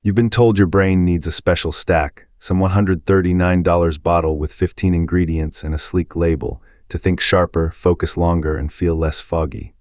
You've been told your brain needs a special stack, some $139 bottle with 15 ingredients and a sleek label, to think sharper, focus longer, and feel less foggy.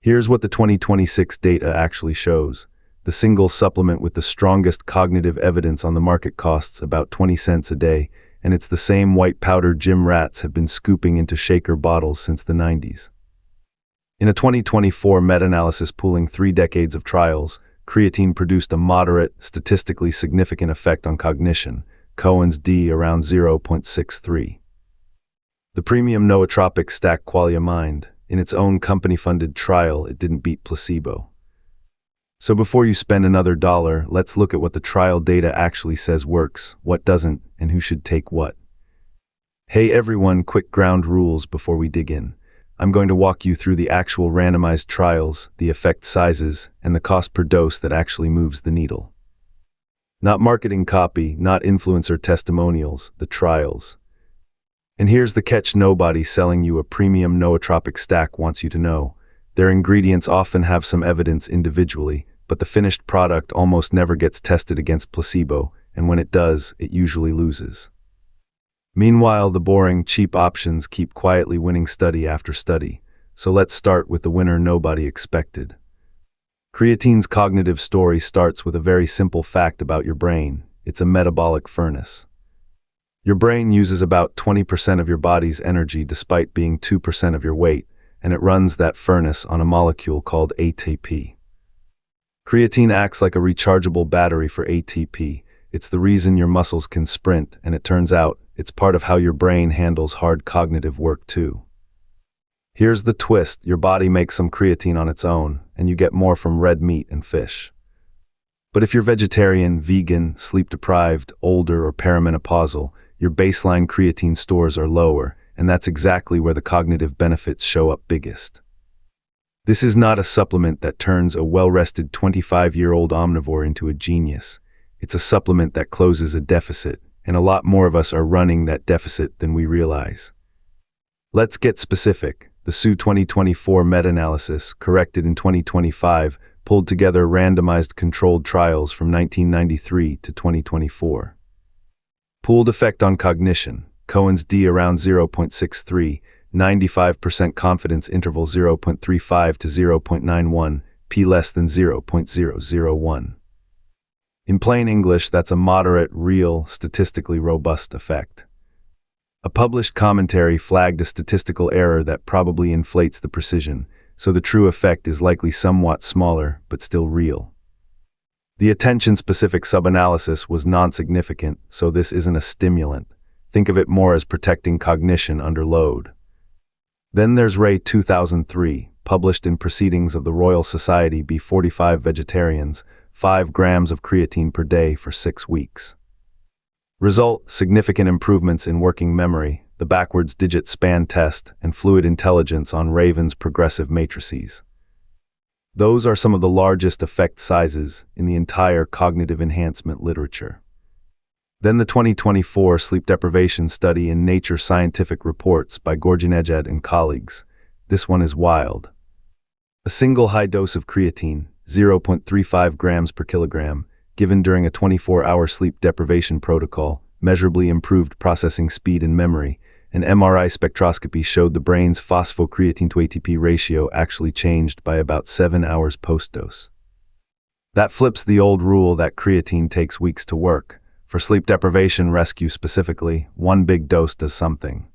Here's what the 2026 data actually shows. The single supplement with the strongest cognitive evidence on the market costs about 20 cents a day, and it's the same white powder gym rats have been scooping into shaker bottles since the 90s. In a 2024 meta-analysis pooling 3 decades of trials, creatine produced a moderate, statistically significant effect on cognition, Cohen's d around 0.63. The premium nootropic stack Qualia Mind, in its own company-funded trial, it didn't beat placebo. So before you spend another dollar, let's look at what the trial data actually says works, what doesn't, and who should take what. Hey everyone, quick ground rules before we dig in. I'm going to walk you through the actual randomized trials, the effect sizes, and the cost per dose that actually moves the needle. Not marketing copy, not influencer testimonials, the trials. And here's the catch: nobody selling you a premium nootropic stack wants you to know. Their ingredients often have some evidence individually, but the finished product almost never gets tested against placebo, and when it does, it usually loses. Meanwhile, the boring, cheap options keep quietly winning study after study. So let's start with the winner nobody expected. Creatine's cognitive story starts with a very simple fact about your brain. It's a metabolic furnace. Your brain uses about 20% of your body's energy despite being 2% of your weight, and it runs that furnace on a molecule called ATP. Creatine acts like a rechargeable battery for ATP. It's the reason your muscles can sprint, and it turns out, it's part of how your brain handles hard cognitive work too. Here's the twist: your body makes some creatine on its own, and you get more from red meat and fish. But if you're vegetarian, vegan, sleep-deprived, older, or perimenopausal, your baseline creatine stores are lower, and that's exactly where the cognitive benefits show up biggest. This is not a supplement that turns a well-rested 25-year-old omnivore into a genius. It's a supplement that closes a deficit, and a lot more of us are running that deficit than we realize. Let's get specific. The SU 2024 meta-analysis, corrected in 2025, pulled together randomized controlled trials from 1993 to 2024. Pooled effect on cognition, Cohen's d around 0.63, 95% confidence interval 0.35 to 0.91, p less than 0.001. In plain English, that's a moderate, real, statistically robust effect. A published commentary flagged a statistical error that probably inflates the precision, so the true effect is likely somewhat smaller, but still real. The attention-specific sub-analysis was non-significant, so this isn't a stimulant. Think of it more as protecting cognition under load. Then there's Ray 2003, published in Proceedings of the Royal Society B45 Vegetarians, 5 grams of creatine per day for 6 weeks. Result: significant improvements in working memory, the backwards digit span test, and fluid intelligence on Raven's progressive matrices. Those are some of the largest effect sizes in the entire cognitive enhancement literature. Then the 2024 sleep deprivation study in Nature Scientific Reports by Gordji-Nejad and colleagues. This one is wild. A single high dose of creatine, 0.35 grams per kilogram, given during a 24-hour sleep deprivation protocol, measurably improved processing speed and memory. An MRI spectroscopy showed the brain's phosphocreatine to ATP ratio actually changed by about 7 hours post-dose. That flips the old rule that creatine takes weeks to work. For sleep deprivation rescue specifically, one big dose does something.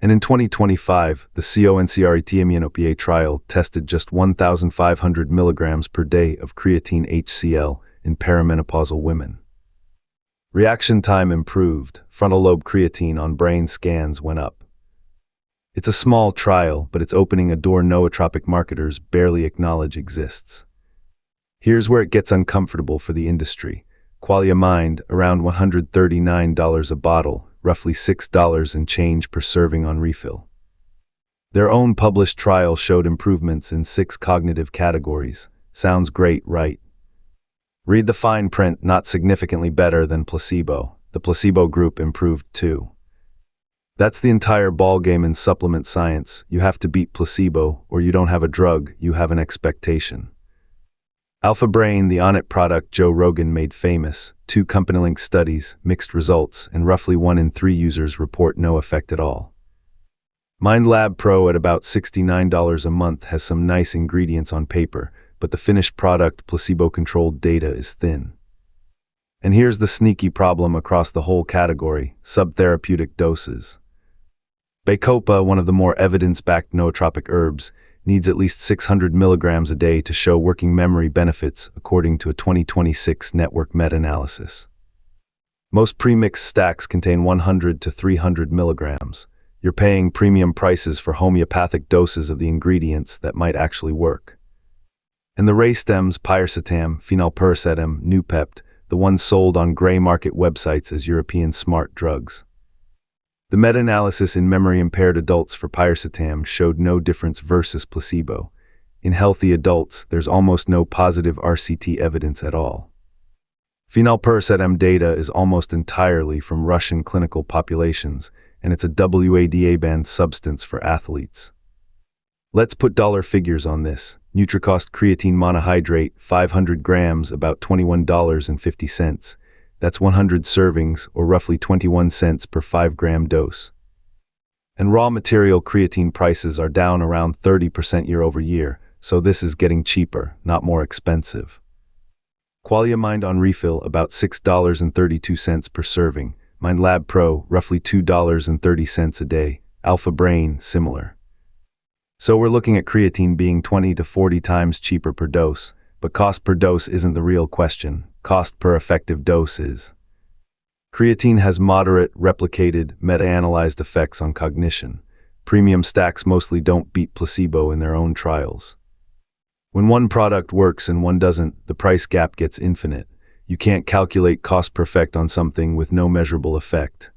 And in 2025, the CONCRET-MENOPA trial tested just 1,500 milligrams per day of creatine HCl in perimenopausal women. Reaction time improved, frontal lobe creatine on brain scans went up. It's a small trial, but it's opening a door nootropic marketers barely acknowledge exists. Here's where it gets uncomfortable for the industry. Qualia Mind, around $139 a bottle, roughly $6 and change per serving on refill. Their own published trial showed improvements in 6 cognitive categories. Sounds great, right? Read the fine print: not significantly better than placebo. The placebo group improved too. That's the entire ballgame in supplement science. You have to beat placebo, or you don't have a drug, you have an expectation. Alpha Brain, the on-it product Joe Rogan made famous, 2 company-linked studies, mixed results, and roughly 1 in 3 users report no effect at all. Mind Lab Pro at about $69 a month has some nice ingredients on paper, but the finished product placebo-controlled data is thin. And here's the sneaky problem across the whole category: sub-therapeutic doses. Bacopa, one of the more evidence-backed nootropic herbs, needs at least 600 milligrams a day to show working memory benefits, according to a 2026 network meta-analysis. Most premixed stacks contain 100 to 300 milligrams. You're paying premium prices for homeopathic doses of the ingredients that might actually work. And the racetams, piracetam, phenylpiracetam, noopept, the ones sold on gray market websites as European smart drugs. The meta-analysis in memory-impaired adults for piracetam showed no difference versus placebo. In healthy adults, there's almost no positive RCT evidence at all. Phenylpiracetam data is almost entirely from Russian clinical populations, and it's a WADA-banned substance for athletes. Let's put dollar figures on this. Nutricost creatine monohydrate, 500 grams, about $21.50. That's 100 servings, or roughly 21 cents per 5-gram dose. And raw material creatine prices are down around 30% year over year, so this is getting cheaper, not more expensive. Qualia Mind on refill, about $6.32 per serving. Mind Lab Pro, roughly $2.30 a day. Alpha Brain, similar. So we're looking at creatine being 20 to 40 times cheaper per dose, but cost per dose isn't the real question. Cost per effective dose is. Creatine has moderate, replicated, meta-analyzed effects on cognition. Premium stacks mostly don't beat placebo in their own trials. When one product works and one doesn't, the price gap gets infinite. You can't calculate cost per effect on something with no measurable effect.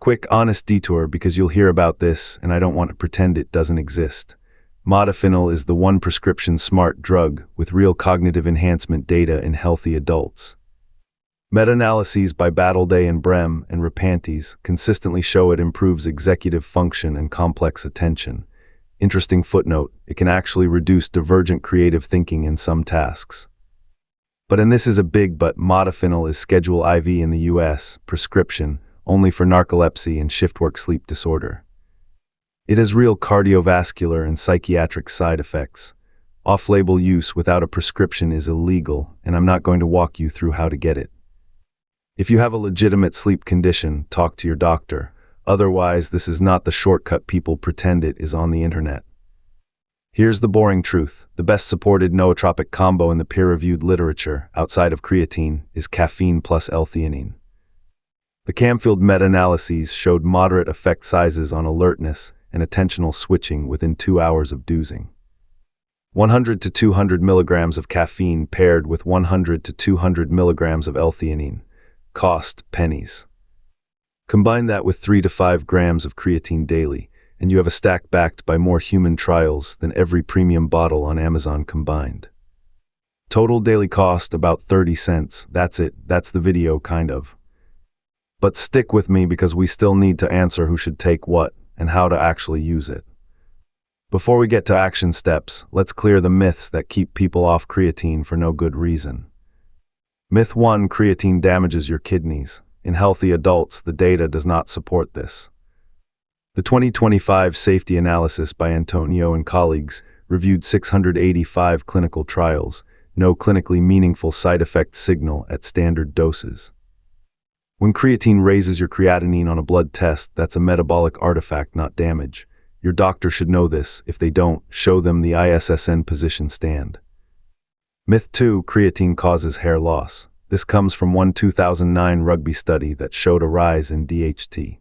Quick, honest detour, because you'll hear about this, and I don't want to pretend it doesn't exist. Modafinil is the one prescription smart drug with real cognitive enhancement data in healthy adults. Meta-analyses by Battleday and Brem and Rapantes consistently show it improves executive function and complex attention. Interesting footnote, it can actually reduce divergent creative thinking in some tasks. But, and this is a big but, modafinil is Schedule IV in the US, prescription, only for narcolepsy and shift-work sleep disorder. It has real cardiovascular and psychiatric side effects. Off-label use without a prescription is illegal, and I'm not going to walk you through how to get it. If you have a legitimate sleep condition, talk to your doctor. Otherwise, this is not the shortcut people pretend it is on the internet. Here's the boring truth. The best supported nootropic combo in the peer-reviewed literature, outside of creatine, is caffeine plus L-theanine. The Camfield meta-analyses showed moderate effect sizes on alertness and attentional switching within 2 hours of dosing. 100 to 200 milligrams of caffeine paired with 100 to 200 milligrams of L-theanine. Cost, pennies. Combine that with 3 to 5 grams of creatine daily, and you have a stack backed by more human trials than every premium bottle on Amazon combined. Total daily cost, about 30 cents. That's it. That's the video, kind of. But stick with me because we still need to answer who should take what and how to actually use it. Before we get to action steps, let's clear the myths that keep people off creatine for no good reason. Myth 1: creatine damages your kidneys. In healthy adults, the data does not support this. The 2025 safety analysis by Antonio and colleagues reviewed 685 clinical trials, no clinically meaningful side effect signal at standard doses. When creatine raises your creatinine on a blood test, that's a metabolic artifact, not damage. Your doctor should know this. If they don't, show them the ISSN position stand. Myth 2: creatine causes hair loss. This comes from one 2009 rugby study that showed a rise in DHT.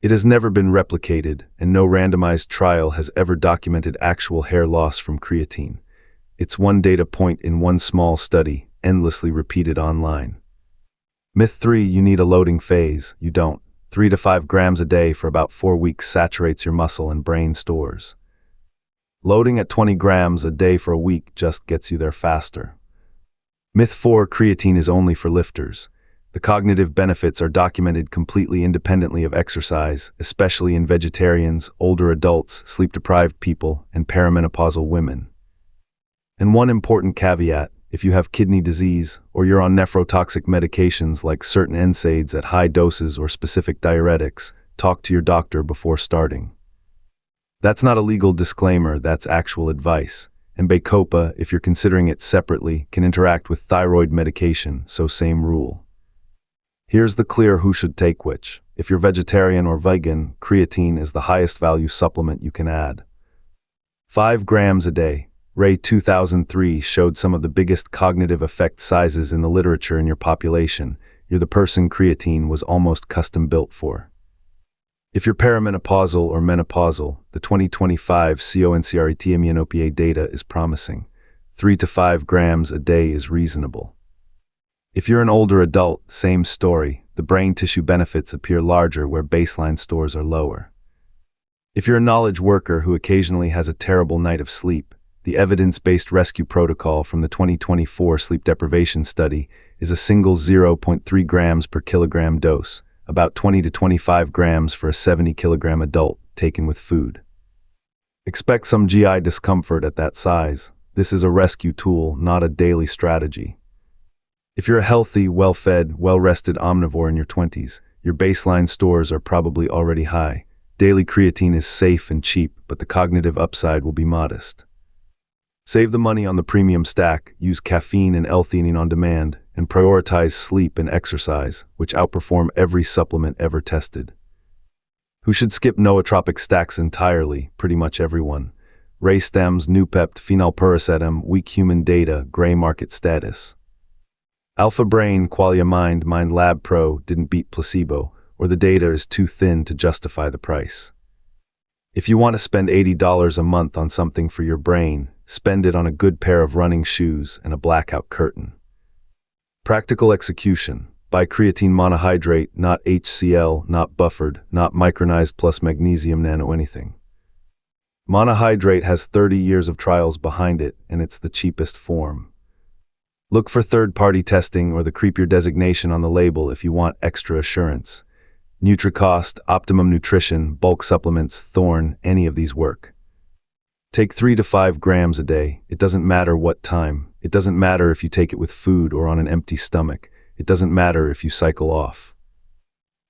It has never been replicated, and no randomized trial has ever documented actual hair loss from creatine. It's one data point in one small study, endlessly repeated online. Myth 3: you need a loading phase. You don't. 3 to 5 grams a day for about 4 weeks saturates your muscle and brain stores. Loading at 20 grams a day for a week just gets you there faster. Myth 4: creatine is only for lifters. The cognitive benefits are documented completely independently of exercise, especially in vegetarians, older adults, sleep-deprived people, and perimenopausal women. And one important caveat: if you have kidney disease or you're on nephrotoxic medications like certain NSAIDs at high doses or specific diuretics, talk to your doctor before starting. That's not a legal disclaimer, that's actual advice. And Bacopa, if you're considering it separately, can interact with thyroid medication, so same rule. Here's the clear who should take which. If you're vegetarian or vegan, creatine is the highest value supplement you can add. 5 grams a day. Ray 2003 showed some of the biggest cognitive effect sizes in the literature in your population. You're the person creatine was almost custom built for. If you're perimenopausal or menopausal, the 2025 CONCRET-MENOPA data is promising. 3 to 5 grams a day is reasonable. If you're an older adult, same story. The brain tissue benefits appear larger where baseline stores are lower. If you're a knowledge worker who occasionally has a terrible night of sleep, the evidence-based rescue protocol from the 2024 sleep deprivation study is a single 0.3 grams per kilogram dose, about 20 to 25 grams for a 70-kilogram adult, taken with food. Expect some GI discomfort at that size. This is a rescue tool, not a daily strategy. If you're a healthy, well-fed, well-rested omnivore in your 20s, your baseline stores are probably already high. Daily creatine is safe and cheap, but the cognitive upside will be modest. Save the money on the premium stack, use caffeine and L-theanine on demand, and prioritize sleep and exercise, which outperform every supplement ever tested. Who should skip nootropic stacks entirely? Pretty much everyone. Racetams, noopept, phenylpiracetam, weak human data, gray market status. Alpha Brain, Qualia Mind, Mind Lab Pro didn't beat placebo, or the data is too thin to justify the price. If you want to spend $80 a month on something for your brain, spend it on a good pair of running shoes and a blackout curtain. Practical execution. Buy creatine monohydrate, not HCl, not buffered, not micronized plus magnesium nano anything. Monohydrate has 30 years of trials behind it, and it's the cheapest form. Look for third-party testing or the creepier designation on the label if you want extra assurance. NutriCost, Optimum Nutrition, bulk supplements, Thorne, any of these work. Take 3 to 5 grams a day. It doesn't matter what time. It doesn't matter if you take it with food or on an empty stomach. It doesn't matter if you cycle off.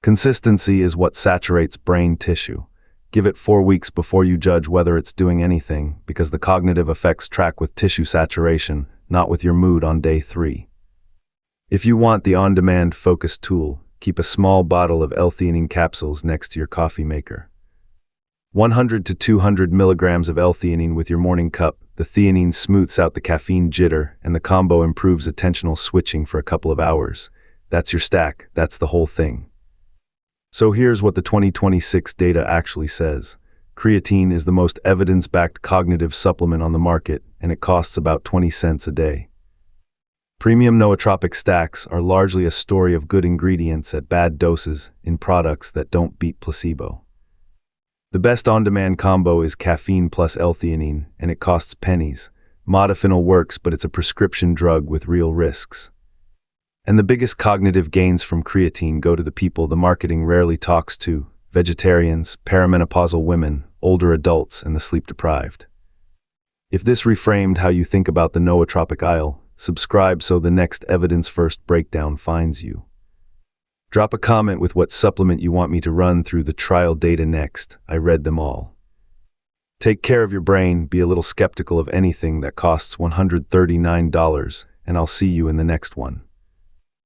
Consistency is what saturates brain tissue. Give it 4 weeks before you judge whether it's doing anything, because the cognitive effects track with tissue saturation, not with your mood on day 3. If you want the on-demand focus tool, keep a small bottle of L-theanine capsules next to your coffee maker. 100 to 200 milligrams of L-theanine with your morning cup. The theanine smooths out the caffeine jitter, and the combo improves attentional switching for a couple of hours. That's your stack. That's the whole thing. So here's what the 2026 data actually says. Creatine is the most evidence-backed cognitive supplement on the market, and it costs about 20 cents a day. Premium nootropic stacks are largely a story of good ingredients at bad doses in products that don't beat placebo. The best on-demand combo is caffeine plus L-theanine, and it costs pennies. Modafinil works, but it's a prescription drug with real risks. And the biggest cognitive gains from creatine go to the people the marketing rarely talks to: vegetarians, perimenopausal women, older adults, and the sleep-deprived. If this reframed how you think about the nootropic aisle, subscribe so the next evidence-first breakdown finds you. Drop a comment with what supplement you want me to run through the trial data next. I read them all. Take care of your brain, be a little skeptical of anything that costs $139, and I'll see you in the next one.